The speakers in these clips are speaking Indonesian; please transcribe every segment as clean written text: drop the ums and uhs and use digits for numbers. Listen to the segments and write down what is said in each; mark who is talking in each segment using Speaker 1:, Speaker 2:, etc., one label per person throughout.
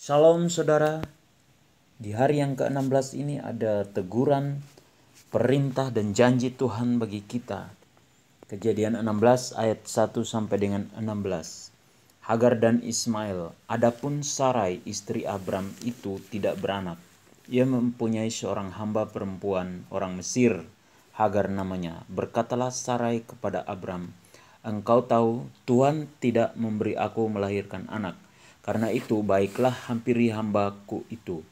Speaker 1: Shalom saudara, di hari yang ke-16 ini ada teguran, perintah dan janji Tuhan bagi kita. Kejadian 16 ayat 1 sampai dengan 16. Hagar dan Ismail, adapun Sarai istri Abram itu tidak beranak. Ia mempunyai seorang hamba perempuan orang Mesir, Hagar namanya. Berkatalah Sarai kepada Abram, engkau tahu Tuhan tidak memberi aku melahirkan anak. Karena itu baiklah hampiri hambaku itu.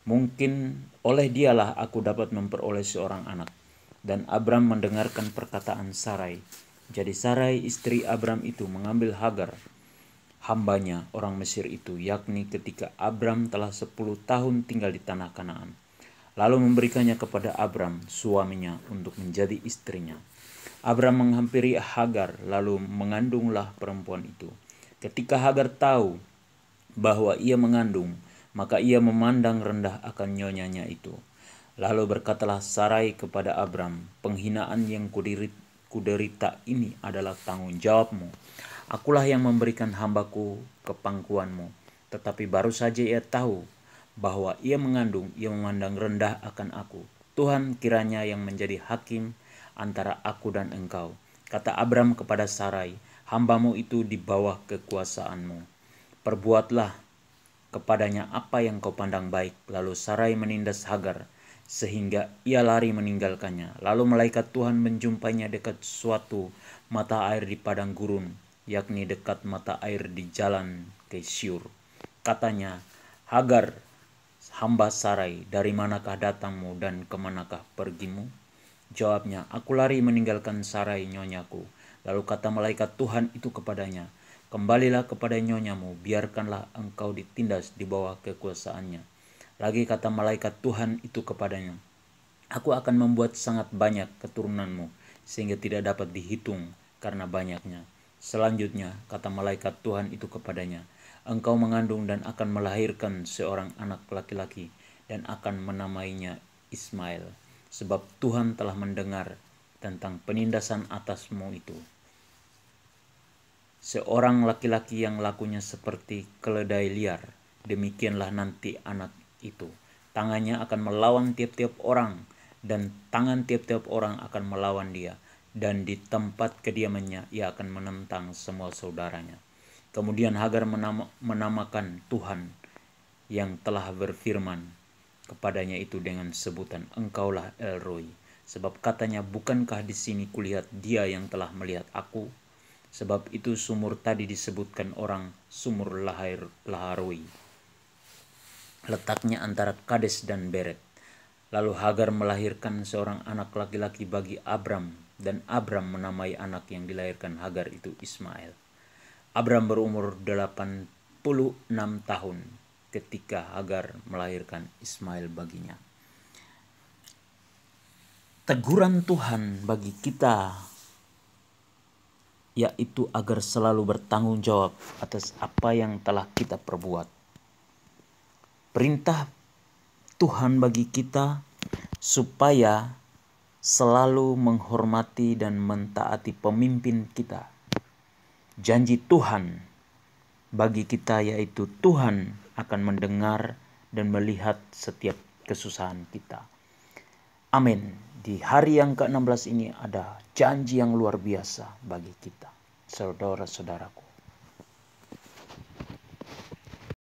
Speaker 1: Mungkin oleh dialah aku dapat memperoleh seorang anak. Dan Abram mendengarkan perkataan Sarai. Jadi Sarai istri Abram itu mengambil Hagar, hambanya orang Mesir itu, yakni ketika Abram telah 10 tahun tinggal di tanah Kanaan. Lalu memberikannya kepada Abram, suaminya, untuk menjadi istrinya. Abram menghampiri Hagar, lalu mengandunglah perempuan itu. Ketika Hagar tahu bahwa ia mengandung, maka ia memandang rendah akan nyonyanya itu. Lalu berkatalah Sarai kepada Abram, penghinaan yang kuderita ini adalah tanggung jawabmu. Akulah yang memberikan hambaku ke pangkuanmu. Tetapi baru saja ia tahu bahwa ia mengandung, ia memandang rendah akan aku. Tuhan kiranya yang menjadi hakim antara aku dan engkau. Kata Abram kepada Sarai, hambamu itu di bawah kekuasaanmu. Perbuatlah kepadanya apa yang kau pandang baik. Lalu Sarai menindas Hagar, sehingga ia lari meninggalkannya. Lalu malaikat Tuhan menjumpainya dekat suatu mata air di padang gurun, yakni dekat mata air di jalan ke Syur. Katanya, Hagar, hamba Sarai, dari manakah datangmu dan kemanakah pergimu? Jawabnya, aku lari meninggalkan Sarai nyonyaku. Lalu kata malaikat Tuhan itu kepadanya, kembalilah kepada nyonyamu, biarkanlah engkau ditindas di bawah kekuasaannya. Lagi kata malaikat Tuhan itu kepadanya, aku akan membuat sangat banyak keturunanmu, sehingga tidak dapat dihitung karena banyaknya. Selanjutnya kata malaikat Tuhan itu kepadanya, engkau mengandung dan akan melahirkan seorang anak laki-laki, dan akan menamainya Ismail, sebab Tuhan telah mendengar tentang penindasan atasmu itu. Seorang laki-laki yang lakunya seperti keledai liar, demikianlah nanti anak itu. Tangannya akan melawan tiap-tiap orang, dan tangan tiap-tiap orang akan melawan dia. Dan di tempat kediamannya ia akan menentang semua saudaranya. Kemudian Hagar menamakan Tuhan yang telah berfirman kepadanya itu dengan sebutan, engkaulah El Roi. Sebab katanya, bukankah di sini kulihat dia yang telah melihat aku? Sebab itu sumur tadi disebutkan orang sumur Laharoi. Letaknya antara Kades dan Beret. Lalu Hagar melahirkan seorang anak laki-laki bagi Abram, dan Abram menamai anak yang dilahirkan Hagar itu Ismail. Abram berumur 86 tahun ketika Hagar melahirkan Ismail baginya. Teguran Tuhan bagi kita yaitu agar selalu bertanggung jawab atas apa yang telah kita perbuat. Perintah Tuhan bagi kita supaya selalu menghormati dan mentaati pemimpin kita. Janji Tuhan bagi kita yaitu Tuhan akan mendengar dan melihat setiap kesusahan kita. Amin. Di hari yang ke-16 ini ada janji yang luar biasa bagi kita, saudara-saudaraku.